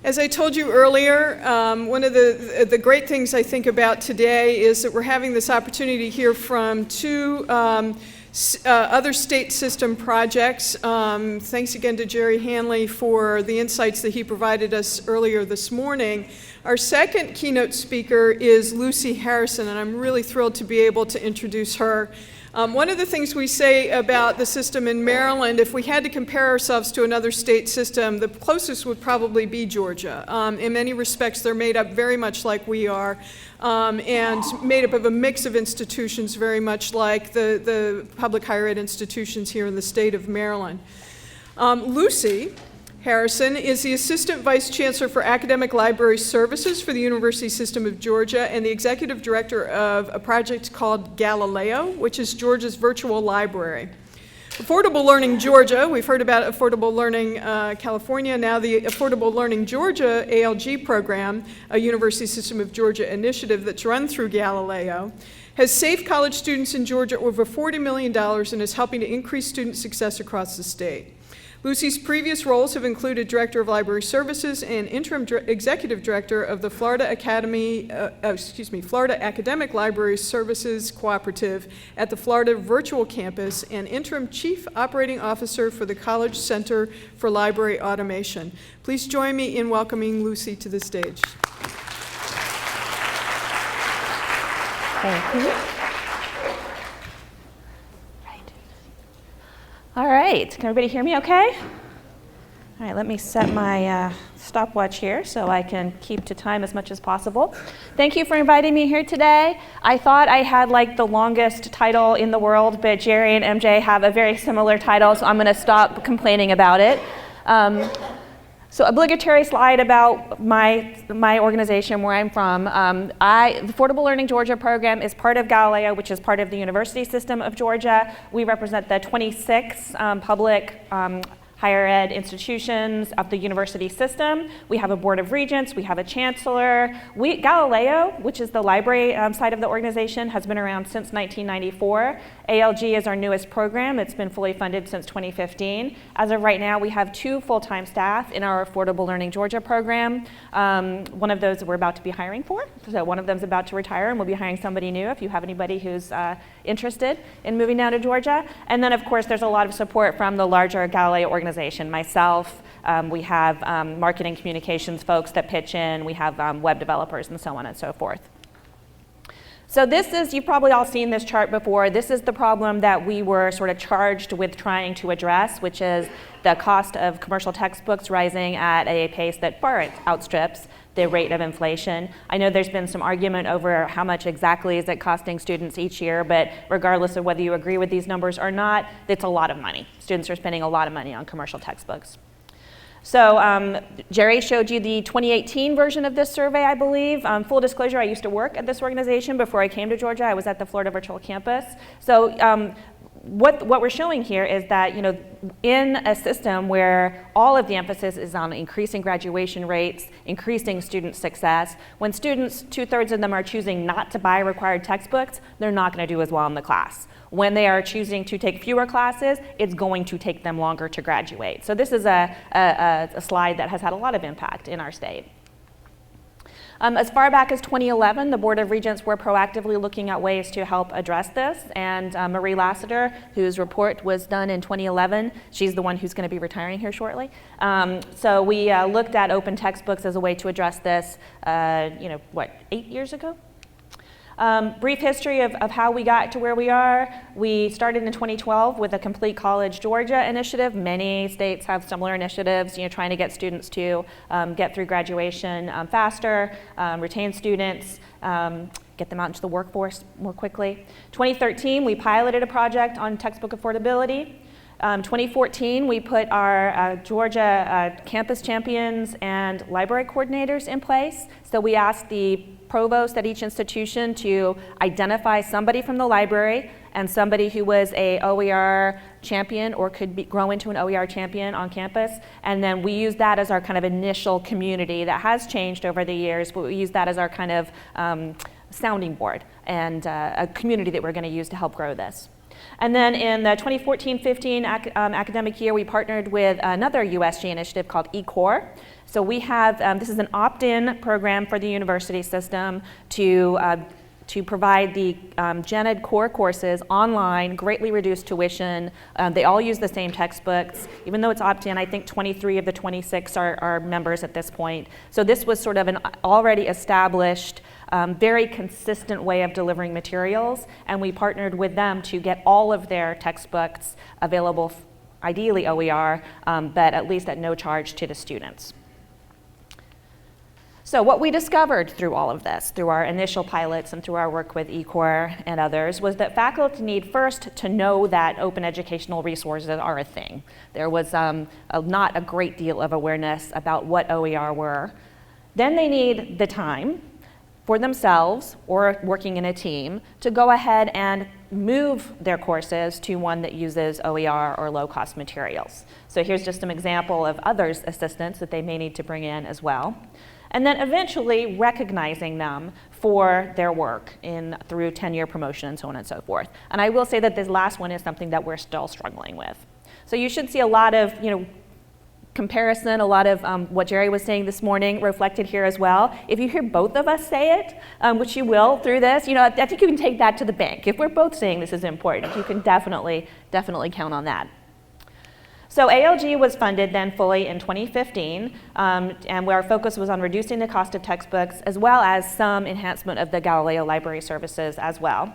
As I told you earlier, one of the great things I think about today is that we're having this opportunity to hear from two other state system projects. Thanks again to Jerry Hanley for the insights that he provided us earlier this morning. Our second keynote speaker is Lucy Harrison, and I'm really thrilled to be able to introduce her. One of the things we say about the system in Maryland, if we had to compare ourselves to another state system, the closest would probably be Georgia. In many respects, they're made up very much like we are, and made up of a mix of institutions very much like the public higher ed institutions here in the state of Maryland. Lucy Harrison is the Assistant Vice Chancellor for Academic Library Services for the University System of Georgia and the Executive Director of a project called Galileo, which is Georgia's virtual library. Affordable Learning Georgia, we've heard about Affordable Learning California, now the Affordable Learning Georgia ALG program, a University System of Georgia initiative that's run through Galileo, has saved college students in Georgia over $40 million and is helping to increase student success across the state. Lucy's previous roles have included Director of Library Services and Interim Executive Director of the Florida Academic Library Services Cooperative at the Florida Virtual Campus and Interim Chief Operating Officer for the College Center for Library Automation. Please join me in welcoming Lucy to the stage. Thank you. All right, can everybody hear me okay? All right, let me set my stopwatch here so I can keep to time as much as possible. Thank you for inviting me here today. I thought I had like the longest title in the world, but Jerry and MJ have a very similar title, so I'm gonna stop complaining about it. So obligatory slide about my organization, where I'm from. The Affordable Learning Georgia program is part of Galileo, which is part of the University System of Georgia. We represent the 26 public higher ed institutions of the university system. We have a board of regents, we have a chancellor. Galileo, which is the library side of the organization, has been around since 1994. ALG is our newest program. It's been fully funded since 2015. As of right now, we have 2 full-time staff in our Affordable Learning Georgia program. One of those we're about to be hiring for. So one of them's about to retire, and we'll be hiring somebody new if you have anybody who's interested in moving down to Georgia. And then, of course, there's a lot of support from the larger Galileo organization. Myself, we have marketing communications folks that pitch in, we have web developers and so on and so forth. So this is, you've probably all seen this chart before, this is the problem that we were sort of charged with trying to address, which is the cost of commercial textbooks rising at a pace that far outstrips the rate of inflation. I know there's been some argument over how much exactly is it costing students each year, but regardless of whether you agree with these numbers or not, it's a lot of money. Students are spending a lot of money on commercial textbooks. So Jerry showed you the 2018 version of this survey, I believe. Full disclosure, I used to work at this organization before I came to Georgia. I was at the Florida Virtual Campus. So what we're showing here is that, you know, in a system where all of the emphasis is on increasing graduation rates, increasing student success, when students, 2/3 of them are choosing not to buy required textbooks, they're not going to do as well in the class. When they are choosing to take fewer classes, it's going to take them longer to graduate. So this is a slide that has had a lot of impact in our state. As far back as 2011, the Board of Regents were proactively looking at ways to help address this, and Marie Lassiter, whose report was done in 2011, she's the one who's going to be retiring here shortly. So we looked at open textbooks as a way to address this, 8 years ago? Brief history of how we got to where we are. We started in 2012 with a Complete College Georgia initiative. Many states have similar initiatives, trying to get students to get through graduation faster, retain students, get them out into the workforce more quickly. 2013, we piloted a project on textbook affordability. 2014, we put our Georgia campus champions and library coordinators in place. So we asked the provost at each institution to identify somebody from the library and somebody who was a OER champion or could grow into an OER champion on campus. And then we use that as our kind of initial community that has changed over the years, but we use that as our kind of sounding board and a community that we're going to use to help grow this. And then in the 2014-15 academic year, we partnered with another USG initiative called eCore. So we have, this is an opt-in program for the university system to provide the gen ed core courses online, greatly reduced tuition. They all use the same textbooks. Even though it's opt-in, I think 23 of the 26 are members at this point. So this was sort of an already established, very consistent way of delivering materials, and we partnered with them to get all of their textbooks available, ideally OER, but at least at no charge to the students. So what we discovered through all of this, through our initial pilots and through our work with eCore and others, was that faculty need first to know that open educational resources are a thing. There was not a great deal of awareness about what OER were. Then they need the time for themselves or working in a team to go ahead and move their courses to one that uses OER or low-cost materials. So here's just an example of others' assistance that they may need to bring in as well. And then eventually recognizing them for their work through tenure promotion and so on and so forth. And I will say that this last one is something that we're still struggling with. So you should see a lot of comparison, a lot of what Jerry was saying this morning reflected here as well. If you hear both of us say it, which you will through this, I think you can take that to the bank. If we're both saying this is important, you can definitely count on that. So ALG was funded then fully in 2015, and where our focus was on reducing the cost of textbooks as well as some enhancement of the Galileo library services as well.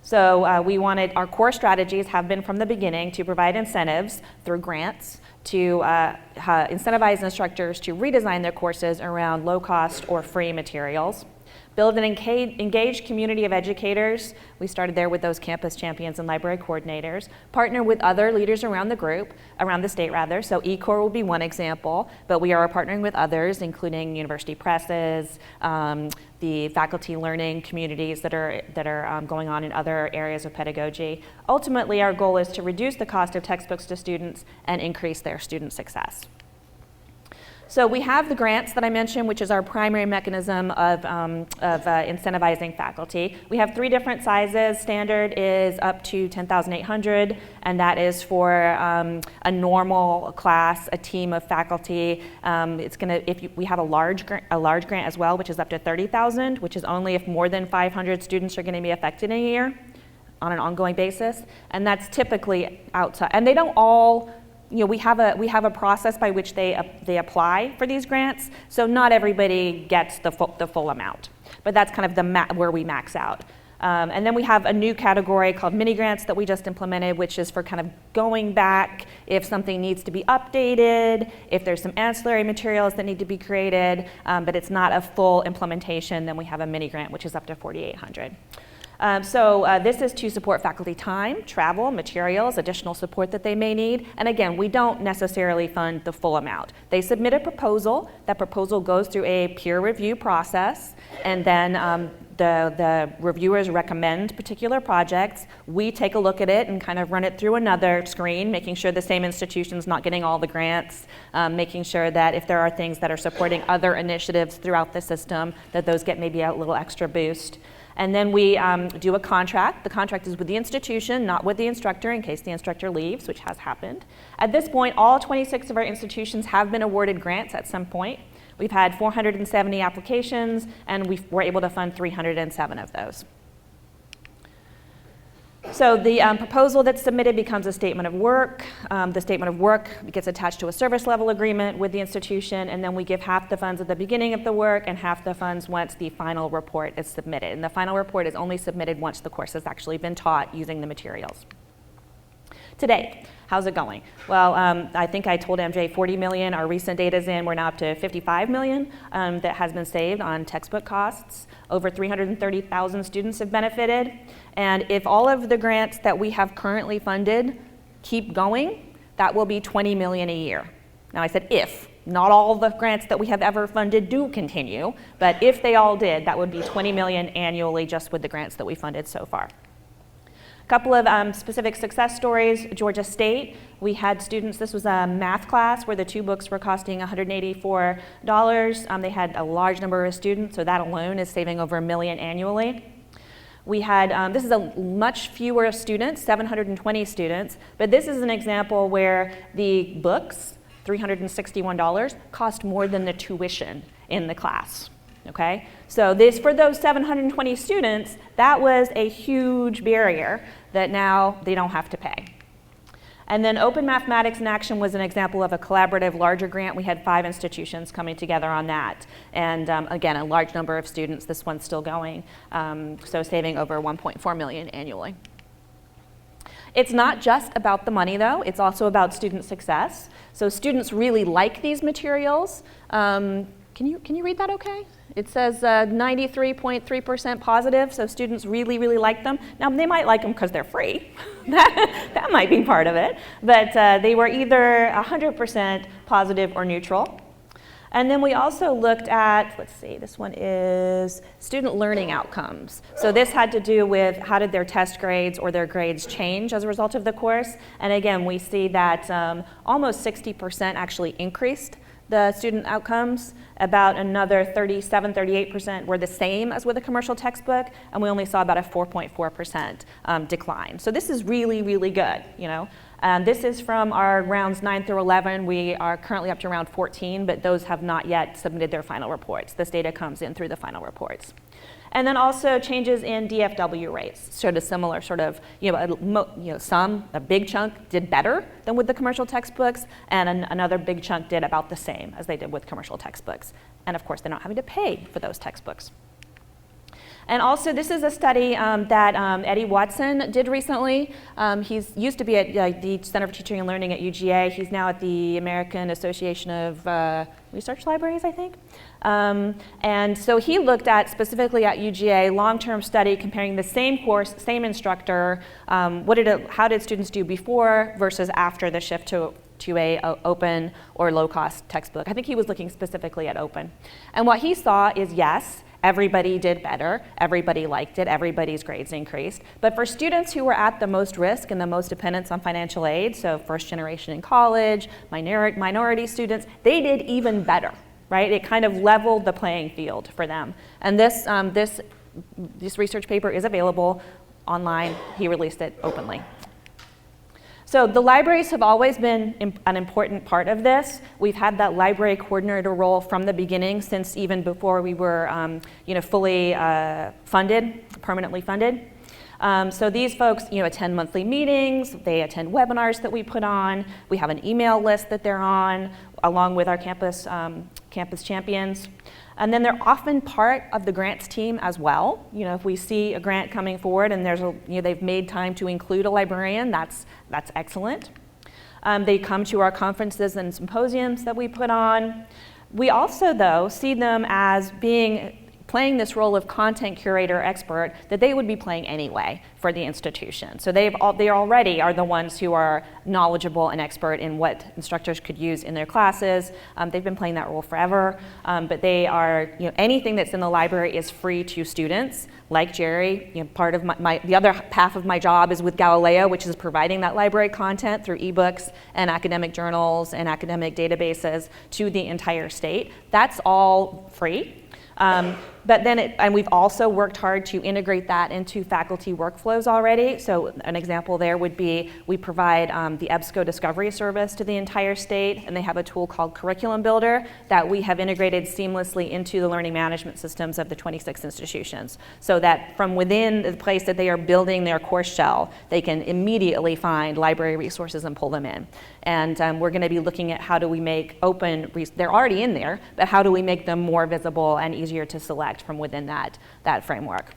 So our core strategies have been from the beginning to provide incentives through grants to incentivize instructors to redesign their courses around low-cost or free materials. Build an engaged community of educators. We started there with those campus champions and library coordinators. Partner with other leaders around the state rather. So eCore will be one example, but we are partnering with others, including university presses, the faculty learning communities that are going on in other areas of pedagogy. Ultimately, our goal is to reduce the cost of textbooks to students and increase their student success. So we have the grants that I mentioned, which is our primary mechanism of incentivizing faculty. We have 3 different sizes. Standard is up to $10,800, and that is for a normal class, a team of faculty. We have a large grant as well, which is up to $30,000, which is only if more than 500 students are going to be affected in a year on an ongoing basis, and that's typically outside. And they don't all. We have a process by which they apply for these grants, so not everybody gets the full amount, but that's kind of where we max out. And then we have a new category called mini grants that we just implemented, which is for kind of going back if something needs to be updated, if there's some ancillary materials that need to be created, but it's not a full implementation. Then we have a mini grant, which is up to $4,800. This is to support faculty time, travel, materials, additional support that they may need. And again, we don't necessarily fund the full amount. They submit a proposal. That proposal goes through a peer review process, and then the reviewers recommend particular projects. We take a look at it and kind of run it through another screen, making sure the same institution's not getting all the grants, making sure that if there are things that are supporting other initiatives throughout the system, that those get maybe a little extra boost. And then we do a contract. The contract is with the institution, not with the instructor, in case the instructor leaves, which has happened. At this point, all 26 of our institutions have been awarded grants at some point. We've had 470 applications, and we were able to fund 307 of those. So the proposal that's submitted becomes a statement of work. The statement of work gets attached to a service level agreement with the institution, and then we give half the funds at the beginning of the work and half the funds once the final report is submitted. And the final report is only submitted once the course has actually been taught using the materials. Today, how's it going? Well, I think I told MJ 40 million. Our recent data's in. We're now up to 55 million that has been saved on textbook costs. Over 330,000 students have benefited. And if all of the grants that we have currently funded keep going, that will be 20 million a year. Now I said if. Not all the grants that we have ever funded do continue, but if they all did, that would be 20 million annually just with the grants that we funded so far. Couple of specific success stories. Georgia State, we had students, this was a math class where the 2 books were costing $184. They had a large number of students, so that alone is saving over $1 million annually. We had, this is a much fewer students, 720 students, but this is an example where the books, $361, cost more than the tuition in the class, okay? So this, for those 720 students, that was a huge barrier that now they don't have to pay. And then Open Mathematics in Action was an example of a collaborative larger grant. We had 5 institutions coming together on that. And again, a large number of students. This one's still going, so saving over $1.4 million annually. It's not just about the money, though. It's also about student success. So students really like these materials. Can you read that okay? It says 93.3% positive, so students really, really like them. Now, they might like them because they're free. that might be part of it. But they were either 100% positive or neutral. And then we also looked at, let's see, this one is student learning outcomes. So this had to do with how did their test grades or their grades change as a result of the course. And again, we see that almost 60% actually increased the student outcomes. About another 37, 38% were the same as with a commercial textbook, and we only saw about a 4.4% decline. So this is really, really good, you know. This is from our rounds 9 through 11. We are currently up to round 14, but those have not yet submitted their final reports. This data comes in through the final reports. And then also changes in DFW rates showed a similar sort of, a big chunk did better than with the commercial textbooks, and another big chunk did about the same as they did with commercial textbooks. And of course, they're not having to pay for those textbooks. And also, this is a study that Eddie Watson did recently. He's used to be at the Center for Teaching and Learning at UGA. He's now at the American Association of Research Libraries, I think. And so he looked at, specifically at UGA, long-term study comparing the same course, same instructor. How did students do before versus after the shift to a open or low-cost textbook? I think he was looking specifically at open. And what he saw is, yes, everybody did better, everybody liked it, everybody's grades increased. But for students who were at the most risk and the most dependence on financial aid, so first generation in college, minority students, they did even better, right? It kind of leveled the playing field for them. And this research paper is available online. He released it openly. So the libraries have always been an important part of this. We've had that library coordinator role from the beginning, since even before we were fully funded, permanently funded. So these folks attend monthly meetings, they attend webinars that we put on, we have an email list that they're on, along with our campus champions. And then they're often part of the grants team as well. If we see a grant coming forward and they've made time to include a librarian, that's excellent. They come to our conferences and symposiums that we put on. We also, though, see them as playing this role of content curator expert that they would be playing anyway for the institution. So they already are the ones who are knowledgeable and expert in what instructors could use in their classes. They've been playing that role forever, but they are, anything that's in the library is free to students. Like Jerry, part of the other half of my job is with Galileo, which is providing that library content through ebooks and academic journals and academic databases to the entire state. That's all free. But then, and we've also worked hard to integrate that into faculty workflows already. So an example there would be we provide the EBSCO Discovery Service to the entire state, and they have a tool called Curriculum Builder that we have integrated seamlessly into the learning management systems of the 26 institutions, so that from within the place that they are building their course shell, they can immediately find library resources and pull them in. And we're going to be looking at how do we make open, they're already in there, but how do we make them more visible and easier to select from within that framework.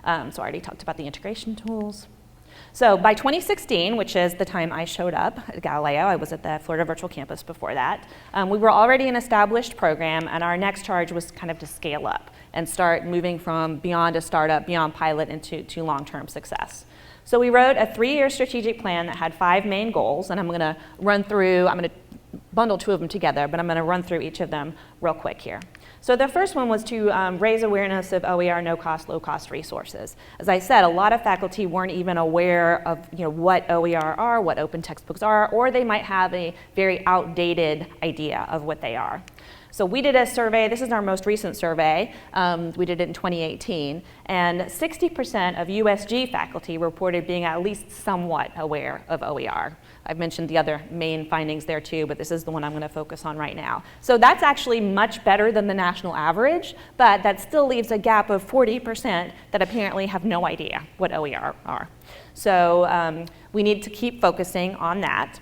So I already talked about the integration tools. So by 2016, which is the time I showed up at Galileo, I was at the Florida Virtual Campus before that, we were already an established program, and our next charge was kind of to scale up and start moving from beyond a startup, beyond pilot, into long-term success. So we wrote a 3-year strategic plan that had 5 main goals, and I'm going to bundle 2 of them together, but I'm going to run through each of them real quick here. So the first one was to raise awareness of OER no-cost, low-cost resources. As I said, a lot of faculty weren't even aware of what OER are, what open textbooks are, or they might have a very outdated idea of what they are. So we did a survey, this is our most recent survey, we did it in 2018, and 60% of USG faculty reported being at least somewhat aware of OER. I've mentioned the other main findings there too, but this is the one I'm going to focus on right now. So that's actually much better than the national average, but that still leaves a gap of 40% that apparently have no idea what OER are. So we need to keep focusing on that.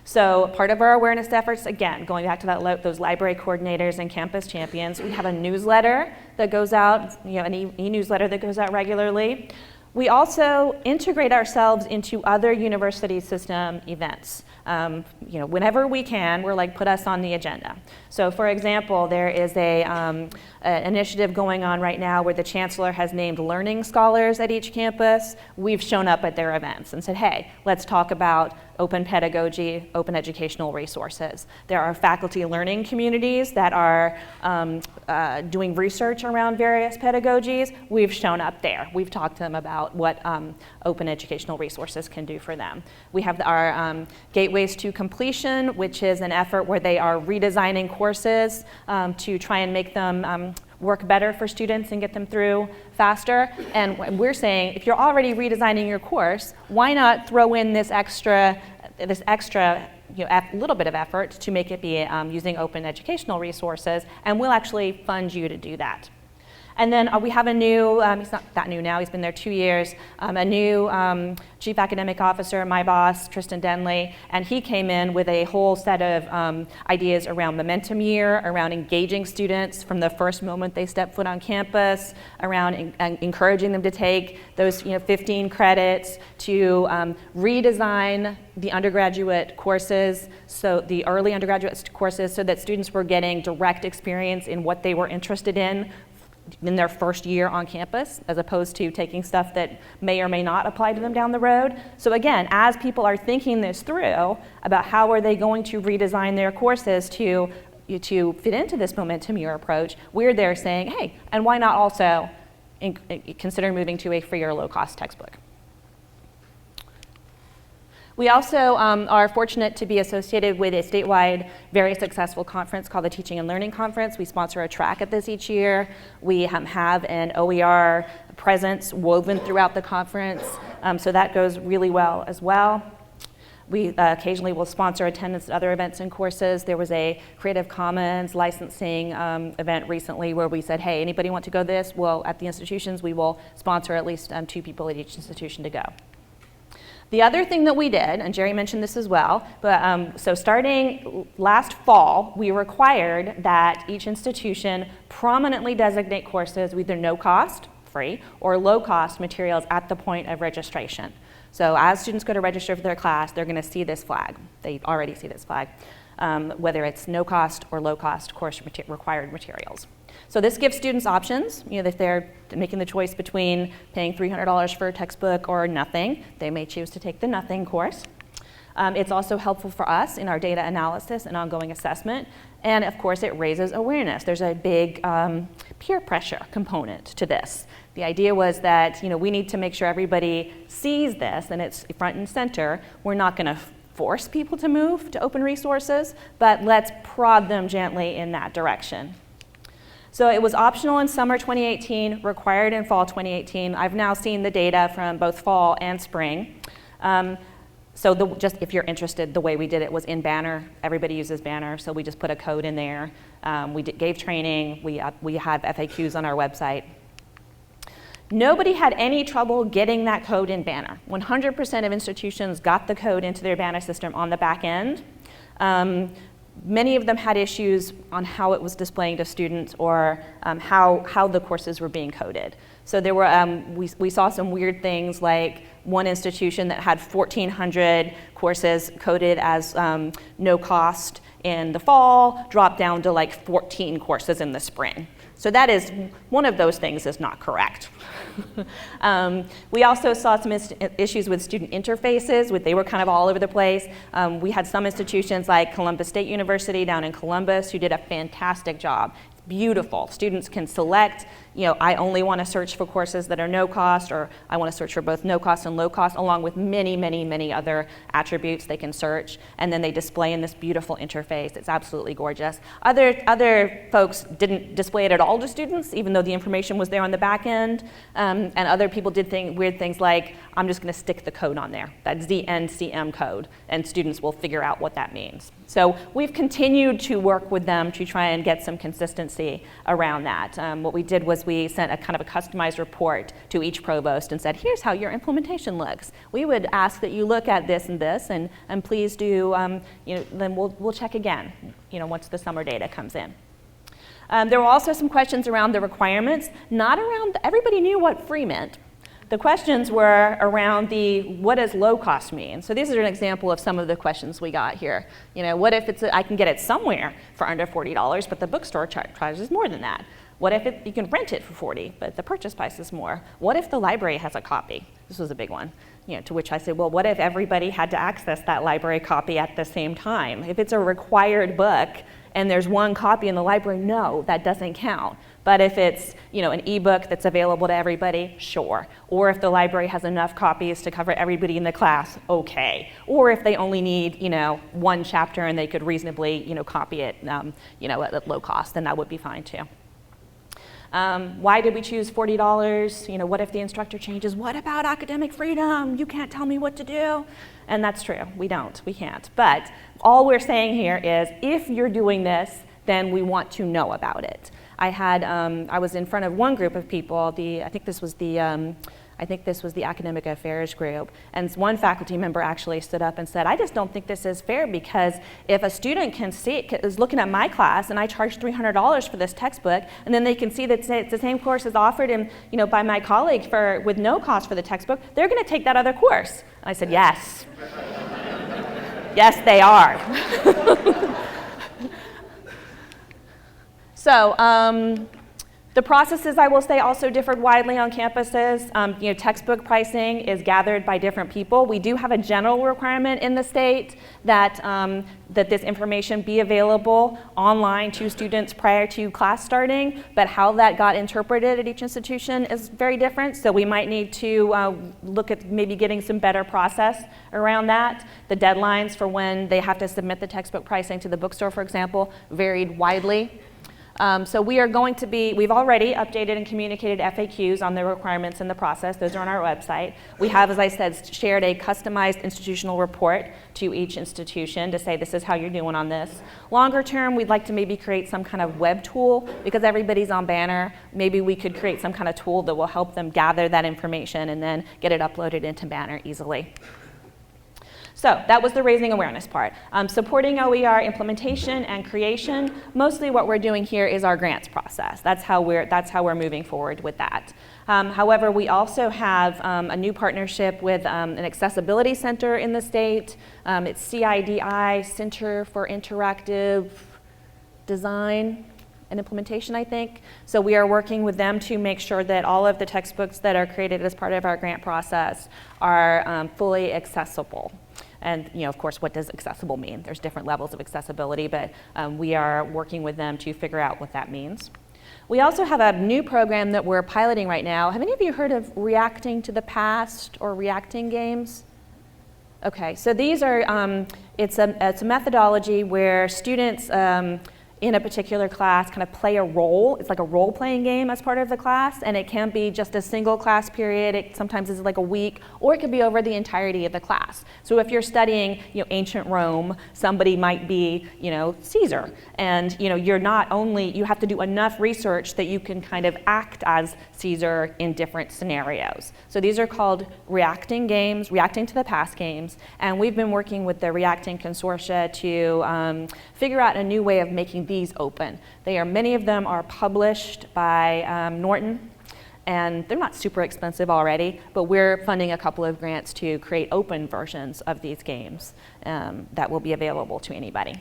So part of our awareness efforts, again, going back to those library coordinators and campus champions, we have a newsletter that goes out, an e-newsletter that goes out regularly. We also integrate ourselves into other university system events. Whenever we can, we're like, put us on the agenda. So for example, there is an initiative going on right now where the chancellor has named learning scholars at each campus. We've shown up at their events and said, hey, let's talk about open pedagogy, open educational resources. There are faculty learning communities that are doing research around various pedagogies. We've shown up there. We've talked to them about what open educational resources can do for them. We have our Gateways to Completion, which is an effort where they are redesigning courses to try and make them work better for students and get them through faster. And we're saying, if you're already redesigning your course, why not throw in this extra little bit of effort to make it be using open educational resources, and we'll actually fund you to do that. And then we have a new, he's not that new now, he's been there 2 years, a new Chief Academic Officer, my boss, Tristan Denley, and he came in with a whole set of ideas around momentum year, around engaging students from the first moment they step foot on campus, around encouraging them to take those 15 credits, to redesign the undergraduate courses, so the early undergraduate courses, so that students were getting direct experience in what they were interested in their first year on campus, as opposed to taking stuff that may or may not apply to them down the road. So again, as people are thinking this through about how are they going to redesign their courses to fit into this momentum year approach, we're there saying, hey, and why not also consider moving to a free or low-cost textbook? We also are fortunate to be associated with a statewide, very successful conference called the Teaching and Learning Conference. We sponsor a track at this each year. We have an OER presence woven throughout the conference, so that goes really well as well. We occasionally will sponsor attendance at other events and courses. There was a Creative Commons licensing event recently where we said, hey, anybody want to go to this? Well, at the institutions, we will sponsor at least 2 people at each institution to go. The other thing that we did, and Jerry mentioned this as well, but so starting last fall, we required that each institution prominently designate courses with either no cost, free, or low cost materials at the point of registration. So as students go to register for their class, they're going to see this flag. They already see this flag, whether it's no cost or low cost course required materials. So this gives students options. If they're making the choice between paying $300 for a textbook or nothing, they may choose to take the nothing course. It's also helpful for us in our data analysis and ongoing assessment. And of course, it raises awareness. There's a big peer pressure component to this. The idea was that we need to make sure everybody sees this and it's front and center. We're not going to force people to move to open resources, but let's prod them gently in that direction. So it was optional in summer 2018, required in fall 2018. I've now seen the data from both fall and spring. Just if you're interested, the way we did it was in Banner. Everybody uses Banner, so we just put a code in there. We gave training. We have FAQs on our website. Nobody had any trouble getting that code in Banner. 100% of institutions got the code into their Banner system on the back end. Many of them had issues on how it was displaying to students or how the courses were being coded. So there were, we saw some weird things, like one institution that had 1,400 courses coded as no cost in the fall, dropped down to like 14 courses in the spring. So that is, one of those things is not correct. We also saw some issues with student interfaces. They were kind of all over the place. We had some institutions like Columbus State University down in Columbus who did a fantastic job. It's beautiful. Students can select, I only want to search for courses that are no cost, or I want to search for both no cost and low cost, along with many, many, many other attributes they can search. And then they display in this beautiful interface. It's absolutely gorgeous. Other folks didn't display it at all to students, even though the information was there on the back end. And other people did weird things like, I'm just going to stick the code on there. That's the NCM code, and students will figure out what that means. So we've continued to work with them to try and get some consistency around that. What we did was we sent a kind of a customized report to each provost and said, here's how your implementation looks. We would ask that you look at this and this, and please do, then we'll check again, once the summer data comes in. There were also some questions around the requirements, not around, everybody knew what free meant. The questions were around what does low cost mean? So these are an example of some of the questions we got here. What if I can get it somewhere for under $40, but the bookstore charges more than that? What if you can rent it for $40, but the purchase price is more? What if the library has a copy? This was a big one. To which I said, well, what if everybody had to access that library copy at the same time? If it's a required book and there's one copy in the library, no, that doesn't count. But if it's an ebook that's available to everybody, sure. Or if the library has enough copies to cover everybody in the class, okay. Or if they only need one chapter and they could reasonably copy it at low cost, then that would be fine too. Why did we choose $40? What if the instructor changes? What about academic freedom? You can't tell me what to do. And that's true. We can't. But all we're saying here is if you're doing this, then we want to know about it. I was in front of one group of people. I think this was the academic affairs group, and one faculty member actually stood up and said, I just don't think this is fair, because if a student is looking at my class and I charge $300 for this textbook, and then they can see that it's the same course is offered by my colleague with no cost for the textbook, they're going to take that other course. And I said, yes. Yes, they are. So the processes, I will say, also differed widely on campuses. Textbook pricing is gathered by different people. We do have a general requirement in the state that this information be available online to students prior to class starting, but how that got interpreted at each institution is very different, so we might need to look at maybe getting some better process around that. The deadlines for when they have to submit the textbook pricing to the bookstore, for example, varied widely. So we've already updated and communicated FAQs on the requirements and the process. Those are on our website. We have, as I said, shared a customized institutional report to each institution to say this is how you're doing on this. Longer term, we'd like to maybe create some kind of web tool, because everybody's on Banner. Maybe we could create some kind of tool that will help them gather that information and then get it uploaded into Banner easily. So that was the raising awareness part. Supporting OER implementation and creation, mostly what we're doing here is our grants process. That's how we're moving forward with that. However, we also have a new partnership with an accessibility center in the state. It's CIDI, Center for Interactive Design and Implementation, I think. So we are working with them to make sure that all of the textbooks that are created as part of our grant process are fully accessible. And of course, what does accessible mean? There's different levels of accessibility, but we are working with them to figure out what that means. We also have a new program that we're piloting right now. Have any of you heard of Reacting to the Past or Reacting games? Okay, so these are, it's a methodology where students in a particular class kind of play a role. It's like a role-playing game as part of the class, and it can be just a single class period. It sometimes is like a week, or it could be over the entirety of the class. So if you're studying ancient Rome, somebody might be Caesar, and you're not only, you have to do enough research that you can kind of act as Caesar in different scenarios. So these are called reacting games, reacting to the past games, and we've been working with the Reacting Consortia to figure out a new way of making these open. Many of them are published by Norton, and they're not super expensive already, but we're funding a couple of grants to create open versions of these games that will be available to anybody.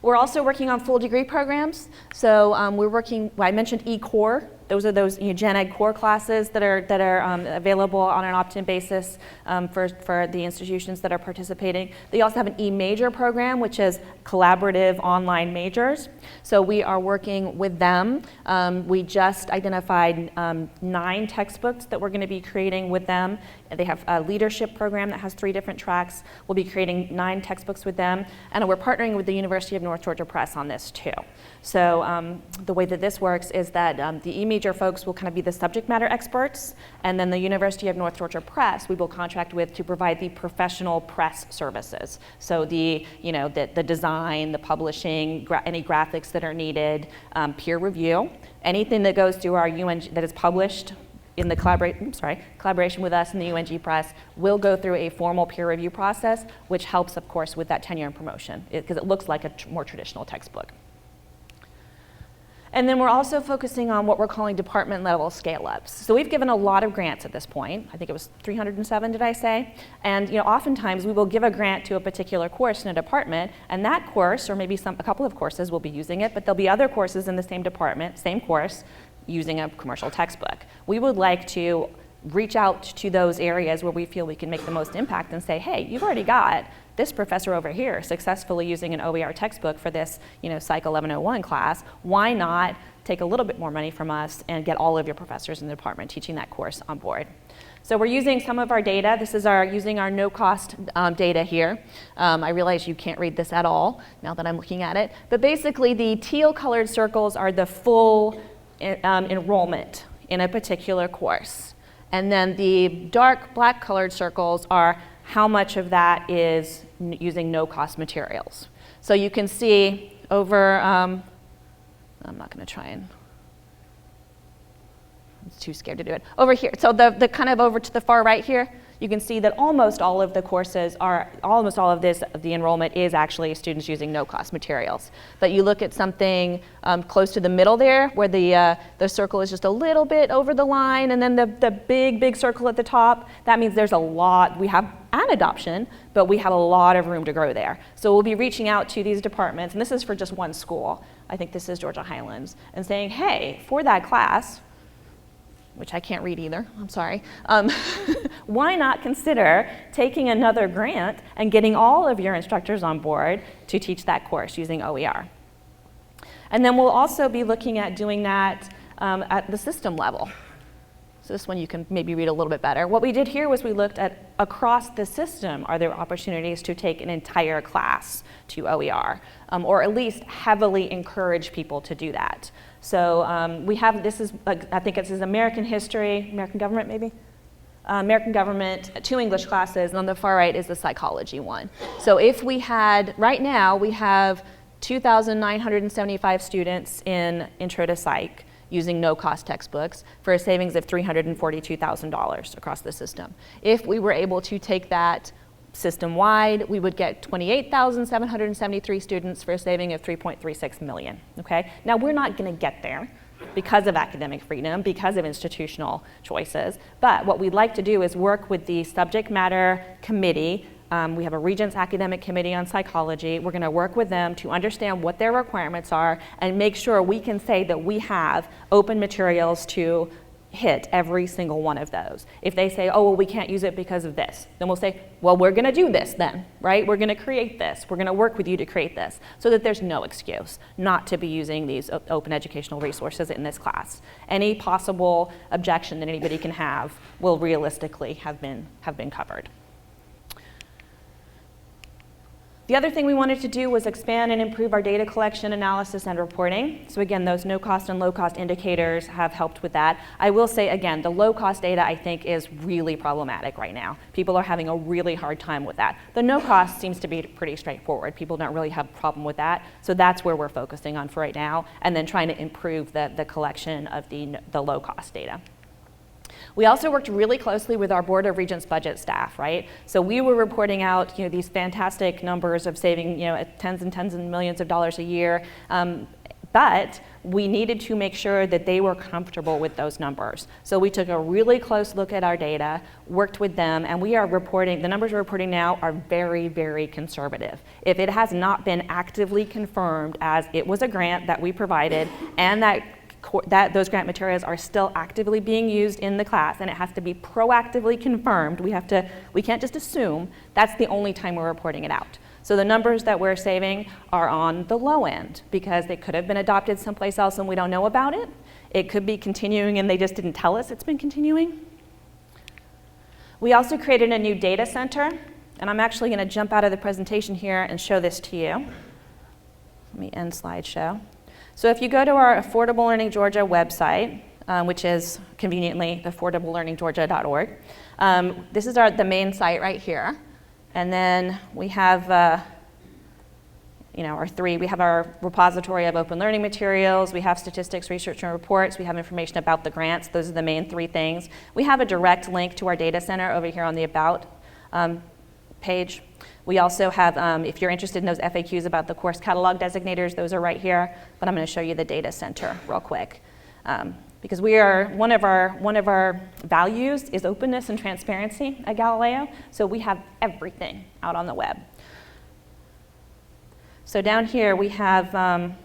We're also working on full degree programs. So we're working, I mentioned eCore. Those are those Gen Ed core classes that are available on an opt-in basis for the institutions that are participating. They also have an E-major program, which is collaborative online majors. So we are working with them. We just identified 9 textbooks that we're going to be creating with them. They have a leadership program that has 3 different tracks. We'll be creating 9 textbooks with them, and we're partnering with the University of North Georgia Press on this too. So the way that this works is that the e-major folks will kind of be the subject matter experts, and then the University of North Georgia Press we will contract with to provide the professional press services. So the design, the publishing, any graphics that are needed, peer review, anything that goes through our UNG that is published in the collaboration with us and the UNG Press will go through a formal peer review process, which helps, of course, with that tenure and promotion, because it looks like a more traditional textbook. And then we're also focusing on what we're calling department level scale-ups. So we've given a lot of grants at this point. I think it was 307, did I say? And oftentimes we will give a grant to a particular course in a department, and that course, or maybe a couple of courses will be using it, but there'll be other courses in the same department, same course, using a commercial textbook. We would like to reach out to those areas where we feel we can make the most impact and say, hey, you've already got this professor over here successfully using an OER textbook for this Psych 1101 class. Why not take a little bit more money from us and get all of your professors in the department teaching that course on board? So we're using some of our data. This is using our no-cost data here. I realize you can't read this at all now that I'm looking at it. But basically, the teal-colored circles are the full enrollment in a particular course. And then the dark black-colored circles are how much of that is using no-cost materials. So you can see over, I'm not going to try and, I'm too scared to do it. Over here, so the kind of over to the far right here, you can see that almost all of the courses are, almost all of the enrollment is actually students using no-cost materials. But you look at something close to the middle there, where the circle is just a little bit over the line, and then the big circle at the top, that means there's a lot, we have an adoption, but we have a lot of room to grow there. So we'll be reaching out to these departments, and this is for just one school, I think this is Georgia Highlands, and saying, hey, for that class, which I can't read either, I'm sorry, why not consider taking another grant and getting all of your instructors on board to teach that course using OER? And then we'll also be looking at doing that at the system level. So this one you can maybe read a little bit better. What we did here was we looked at across the system, are there opportunities to take an entire class to OER, or at least heavily encourage people to do that. So we have, this is, I think it says American history, American government maybe? American government, 2 English classes, and on the far right is the psychology one. So if we had, right now we have 2,975 students in Intro to Psych using no-cost textbooks for a savings of $342,000 across the system. If we were able to take that system-wide, we would get 28,773 students for a saving of $3.36 million, okay? Now, we're not gonna get there because of academic freedom, because of institutional choices, but what we'd like to do is work with the subject matter committee. We have a Regents Academic Committee on Psychology. We're gonna work with them to understand what their requirements are and make sure we can say that we have open materials to hit every single one of those. If they say, oh, well, we can't use it because of this, then we'll say, well, we're gonna do this then, right? We're gonna create this. We're gonna work with you to create this so that there's no excuse not to be using these open educational resources in this class. Any possible objection that anybody can have will realistically have been covered. The other thing we wanted to do was expand and improve our data collection, analysis, and reporting. So again, those no-cost and low-cost indicators have helped with that. I will say again, the low-cost data I think is really problematic right now. People are having a really hard time with that. The no-cost seems to be pretty straightforward. People don't really have a problem with that. So that's where we're focusing on for right now, and then trying to improve the collection of the low-cost data. We also worked really closely with our Board of Regents budget staff, right? So we were reporting out, these fantastic numbers of saving, tens and tens of millions of dollars a year, but we needed to make sure that they were comfortable with those numbers. So we took a really close look at our data, worked with them, and we are reporting, the numbers we're reporting now are very, very conservative. If it has not been actively confirmed as it was a grant that we provided and that those grant materials are still actively being used in the class, and it has to be proactively confirmed. We can't just assume. That's the only time we're reporting it out. So the numbers that we're saving are on the low end because they could have been adopted someplace else and we don't know about it. It could be continuing and they just didn't tell us it's been continuing. We also created a new data center, and I'm actually going to jump out of the presentation here and show this to you. Let me end slideshow. So if you go to our Affordable Learning Georgia website, which is conveniently affordablelearninggeorgia.org, this is the main site right here. And then we have we have our repository of open learning materials, we have statistics, research, and reports, we have information about the grants. Those are the main 3 things. We have a direct link to our data center over here on the About page. We also have, if you're interested in those FAQs about the course catalog designators, those are right here, but I'm going to show you the data center real quick. Because one of our values is openness and transparency at Galileo, so we have everything out on the web. So down here we have a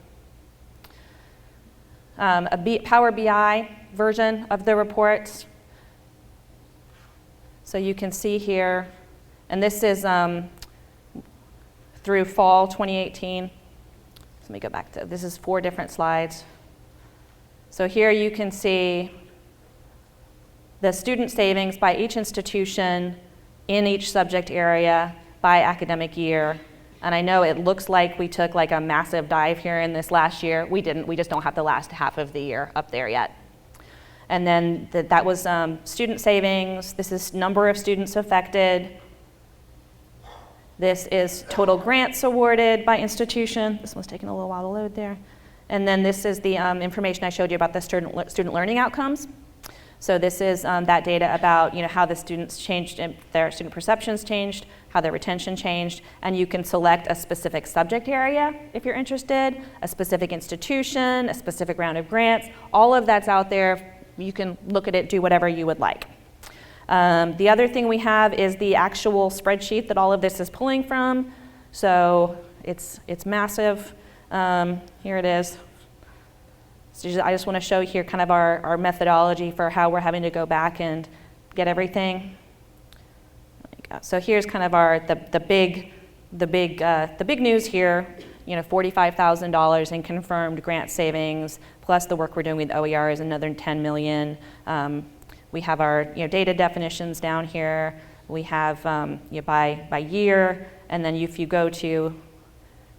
Power BI version of the reports. So you can see here, and this is through fall 2018. Let me go back to, this is 4 different slides. So here you can see the student savings by each institution in each subject area by academic year. And I know it looks like we took like a massive dive here in this last year. We didn't. We just don't have the last half of the year up there yet. And then that was student savings. This is number of students affected. This is total grants awarded by institution. This one's taking a little while to load there. And then this is the information I showed you about the student learning outcomes. So this is that data about how the students changed, their student perceptions changed, how their retention changed, and you can select a specific subject area if you're interested, a specific institution, a specific round of grants. All of that's out there. You can look at it, do whatever you would like. The other thing we have is the actual spreadsheet that all of this is pulling from. So it's massive. Here it is. So I just want to show here kind of our methodology for how we're having to go back and get everything. So here's kind of the big news here. $45,000 in confirmed grant savings, plus the work we're doing with OER is another $10 million. We have our data definitions down here. We have by year, and then if you go to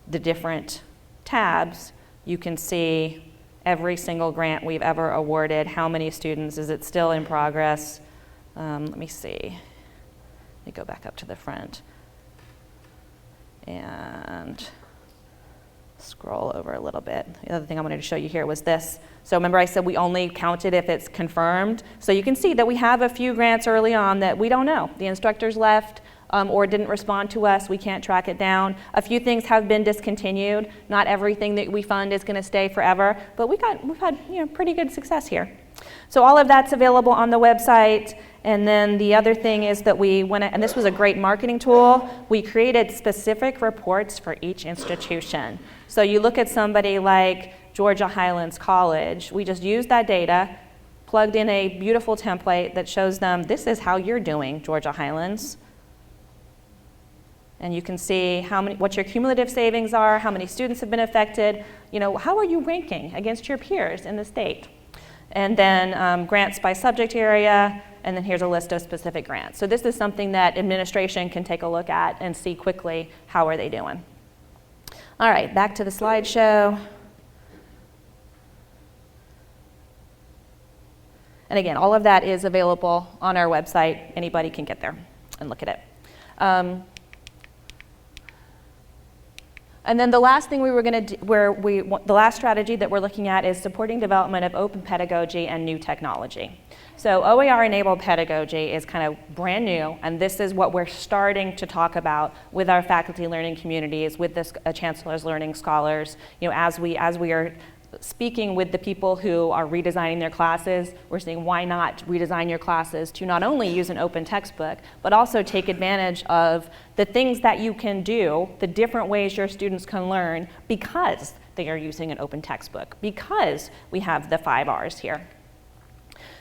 the different tabs, you can see every single grant we've ever awarded, how many students, is it still in progress? Let me see. Let me go back up to the front and scroll over a little bit. The other thing I wanted to show you here was this. So remember I said we only counted if it's confirmed. So you can see that we have a few grants early on that we don't know. The instructors left or didn't respond to us. We can't track it down. A few things have been discontinued. Not everything that we fund is going to stay forever, but we've had pretty good success here. So all of that's available on the website. And then the other thing is that we went, and this was a great marketing tool, we created specific reports for each institution. So you look at somebody like Georgia Highlands College, we just used that data, plugged in a beautiful template that shows them, this is how you're doing, Georgia Highlands. And you can see what your cumulative savings are, how many students have been affected, how are you ranking against your peers in the state? And then grants by subject area, and then here's a list of specific grants. So this is something that administration can take a look at and see quickly how are they doing. All right, back to the slideshow. And again, all of that is available on our website. Anybody can get there and look at it. And then the last thing we were going to do, the last strategy that we're looking at is supporting development of open pedagogy and new technology. So OER-enabled pedagogy is kind of brand new, and this is what we're starting to talk about with our faculty learning communities, with the Chancellor's Learning Scholars. As we are speaking with the people who are redesigning their classes, we're saying why not redesign your classes to not only use an open textbook, but also take advantage of the things that you can do, the different ways your students can learn because they are using an open textbook, because we have the 5 R's here.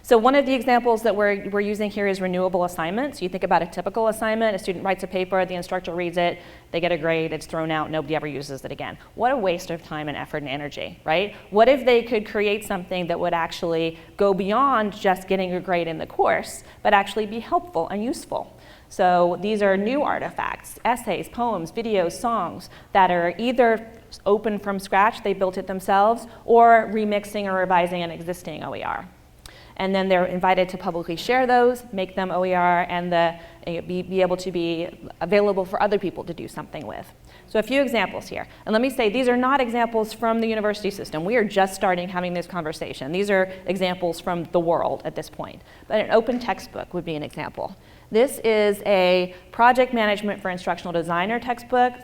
So one of the examples that we're using here is renewable assignments. You think about a typical assignment, a student writes a paper, the instructor reads it, they get a grade, it's thrown out, nobody ever uses it again. What a waste of time and effort and energy, right? What if they could create something that would actually go beyond just getting a grade in the course, but actually be helpful and useful? So these are new artifacts, essays, poems, videos, songs that are either open from scratch, they built it themselves, or remixing or revising an existing OER. And then they're invited to publicly share those, make them OER, and be able to be available for other people to do something with. So a few examples here. And let me say, these are not examples from the university system. We are just starting having this conversation. These are examples from the world at this point. But an open textbook would be an example. This is a project management for instructional designer textbook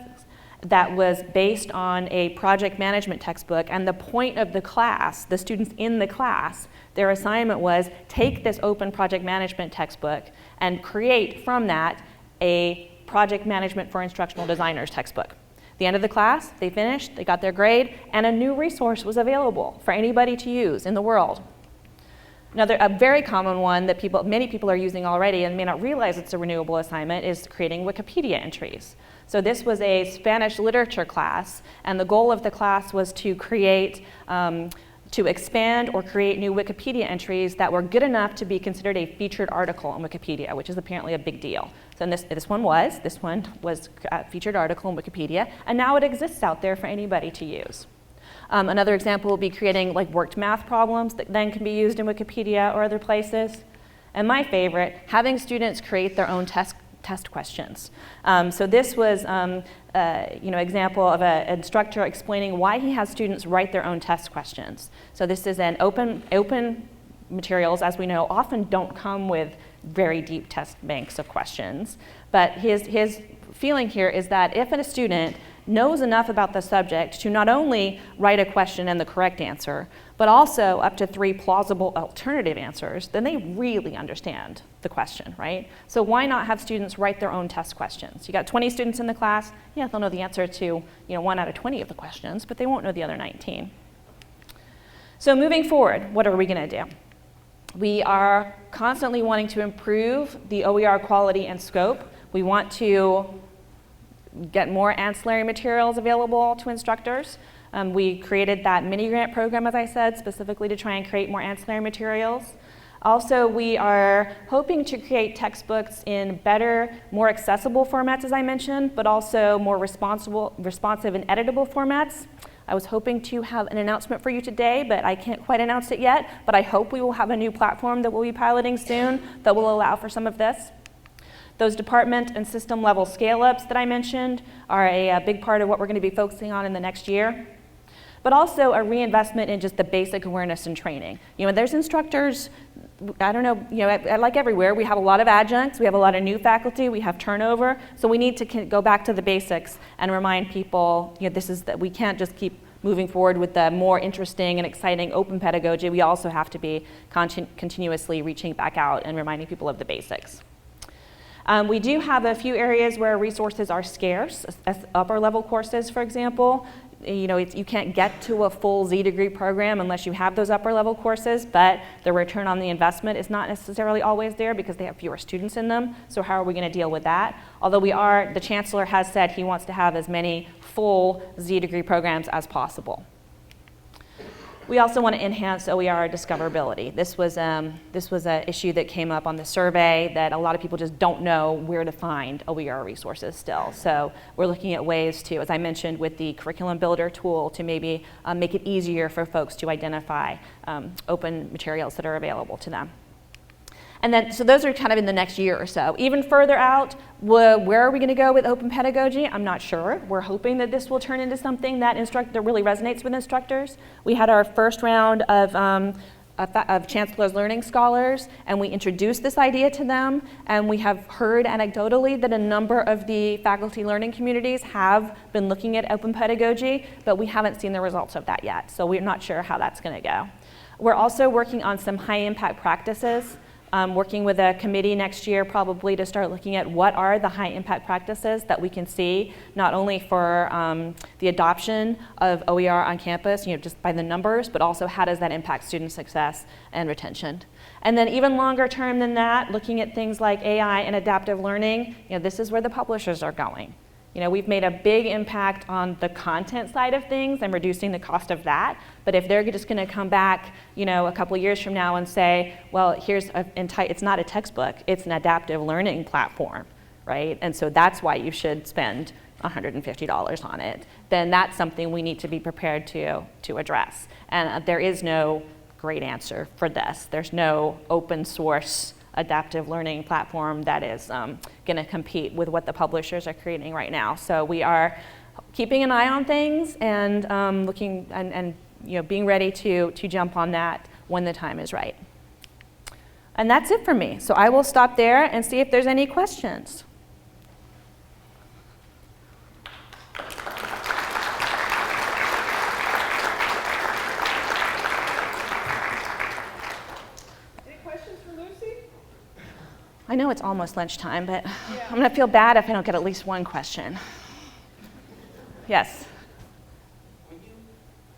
that was based on a project management textbook, and the point of the class, the students in the class, their assignment was take this open project management textbook and create from that a project management for instructional designers textbook. At the end of the class, they finished, they got their grade, and a new resource was available for anybody to use in the world. Another, a very common one that many people are using already and may not realize it's a renewable assignment is creating Wikipedia entries. So this was a Spanish literature class, and the goal of the class was to create, to expand or create new Wikipedia entries that were good enough to be considered a featured article on Wikipedia, which is apparently a big deal. So this one was a featured article on Wikipedia, and now it exists out there for anybody to use. Another example will be creating like worked math problems that then can be used in Wikipedia or other places. And my favorite, having students create their own test questions. So this was example of an instructor explaining why he has students write their own test questions. So this is an open materials, as we know, often don't come with very deep test banks of questions. But his feeling here is that if a student knows enough about the subject to not only write a question and the correct answer, but also up to 3 plausible alternative answers, then they really understand the question, right? So why not have students write their own test questions? You got 20 students in the class, yeah, they'll know the answer to 1 out of 20 of the questions, but they won't know the other 19. So moving forward, what are we gonna do? We are constantly wanting to improve the OER quality and scope. We want to get more ancillary materials available to instructors. We created that mini grant program, as I said, specifically to try and create more ancillary materials. Also, we are hoping to create textbooks in better, more accessible formats, as I mentioned, but also more responsive and editable formats. I was hoping to have an announcement for you today, but I can't quite announce it yet, but I hope we will have a new platform that we'll be piloting soon that will allow for some of this. Those department and system level scale-ups that I mentioned are a big part of what we're going to be focusing on in the next year. But also a reinvestment in just the basic awareness and training. There's instructors, I don't know, like everywhere, we have a lot of adjuncts, we have a lot of new faculty, we have turnover, so we need to go back to the basics and remind people, that we can't just keep moving forward with the more interesting and exciting open pedagogy. We also have to be continuously reaching back out and reminding people of the basics. We do have a few areas where resources are scarce, upper level courses, for example. You can't get to a full Z degree program unless you have those upper level courses, but the return on the investment is not necessarily always there because they have fewer students in them. So how are we going to deal with that? Although the chancellor has said he wants to have as many full Z degree programs as possible. We also want to enhance OER discoverability. This was an issue that came up on the survey that a lot of people just don't know where to find OER resources still. So we're looking at ways to, as I mentioned, with the curriculum builder tool to maybe make it easier for folks to identify open materials that are available to them. And then, so those are kind of in the next year or so. Even further out, where are we going to go with open pedagogy? I'm not sure. We're hoping that this will turn into something that really resonates with instructors. We had our first round of Chancellor's Learning Scholars, and we introduced this idea to them, and we have heard anecdotally that a number of the faculty learning communities have been looking at open pedagogy, but we haven't seen the results of that yet, so we're not sure how that's going to go. We're also working on some high impact practices. working with a committee next year probably to start looking at what are the high impact practices that we can see, not only for the adoption of OER on campus, just by the numbers, but also how does that impact student success and retention. And then even longer term than that, looking at things like AI and adaptive learning, this is where the publishers are going. We've made a big impact on the content side of things and reducing the cost of that. But if they're just going to come back, a couple years from now and say, well, it's not a textbook, it's an adaptive learning platform, right? And so that's why you should spend $150 on it. Then that's something we need to be prepared to address. And there is no great answer for this. There's no open source adaptive learning platform that is going to compete with what the publishers are creating right now. So we are keeping an eye on things and looking and being ready to jump on that when the time is right. And that's it for me. So I will stop there and see if there's any questions. I know it's almost lunchtime, but I'm going to feel bad if I don't get at least one question. Yes? When you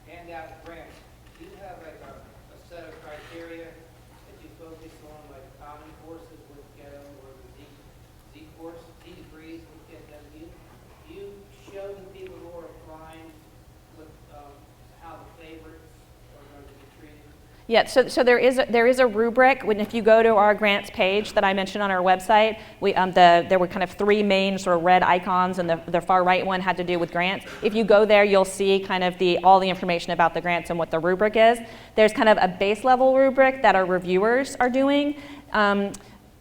hand out grants, do you have like a set of criteria that you focus on, like common courses would get them, or the Z degrees would get them? Do you show the people who are applying how the favorites are going to be treated? Yeah, so there is a rubric. If you go to our grants page that I mentioned on our website, there were kind of three main sort of red icons, and the far right one had to do with grants. If you go there, you'll see kind of all the information about the grants and what the rubric is. There's kind of a base level rubric that our reviewers are doing. Does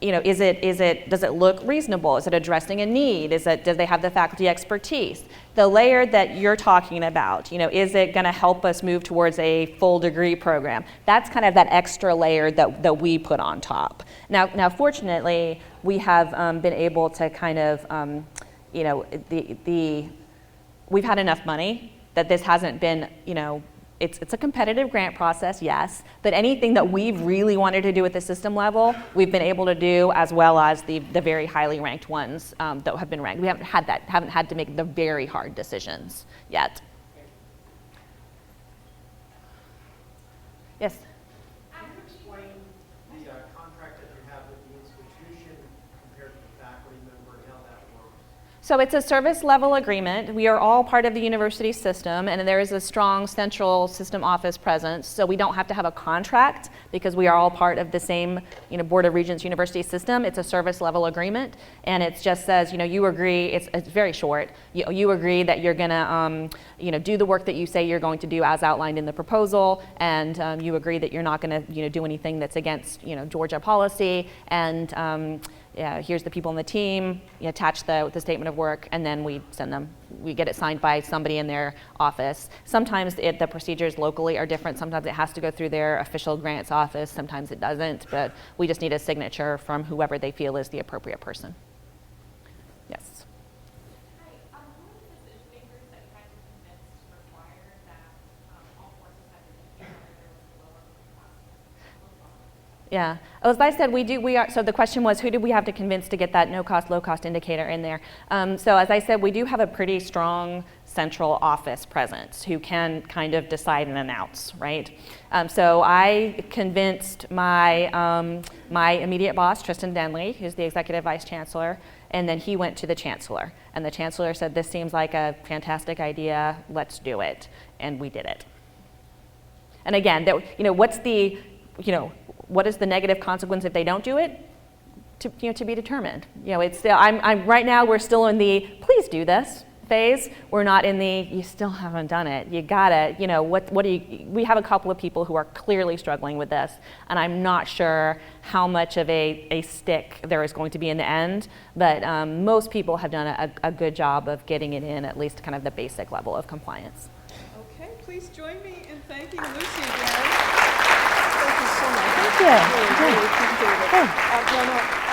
it look reasonable? Is it addressing a need? Do they have the faculty expertise? The layer that you're talking about, is it going to help us move towards a full degree program? That's kind of that extra layer that we put on top. Now fortunately, we have been able to kind of, we've had enough money that this hasn't been, it's a competitive grant process, yes, but anything that we've really wanted to do at the system level, we've been able to do, as well as the very highly ranked ones that have been ranked. We haven't had to make the very hard decisions yet. Yes? Can you explain the contract that you have with the institution compared to the faculty member and how that works? So it's a service level agreement. We are all part of the university system, and there is a strong central system office presence. So we don't have to have a contract because we are all part of the same, Board of Regents university system. It's a service level agreement, and it just says, you agree. It's very short. You agree that you're going to, do the work that you say you're going to do as outlined in the proposal, and you agree that you're not going to, do anything that's against, Georgia policy, and here's the people on the team, attach the statement of work, and then we send them. We get it signed by somebody in their office. Sometimes the procedures locally are different. Sometimes it has to go through their official grants office. Sometimes it doesn't, but we just need a signature from whoever they feel is the appropriate person. Yes? Hi, who are the decision makers that you guys have convinced to require that all courses have an indicator there was a lower cost? Yeah, as I said, so the question was, who did we have to convince to get that no cost, low cost indicator in there? So as I said, we do have a pretty strong central office presence who can kind of decide and announce, right? So I convinced my immediate boss, Tristan Denley, who's the executive vice chancellor, and then he went to the chancellor. And the chancellor said, this seems like a fantastic idea, let's do it. And we did it. And again, what is the negative consequence if they don't do it? To be determined. Right now we're still in the please do this phase. We're not in the you still haven't done it. You gotta, we have a couple of people who are clearly struggling with this, and I'm not sure how much of a stick there is going to be in the end, but most people have done a good job of getting it in at least kind of the basic level of compliance. Okay, please join me in thanking Lucy again. Thank you so much. Thank you. Really appreciate it. Yeah.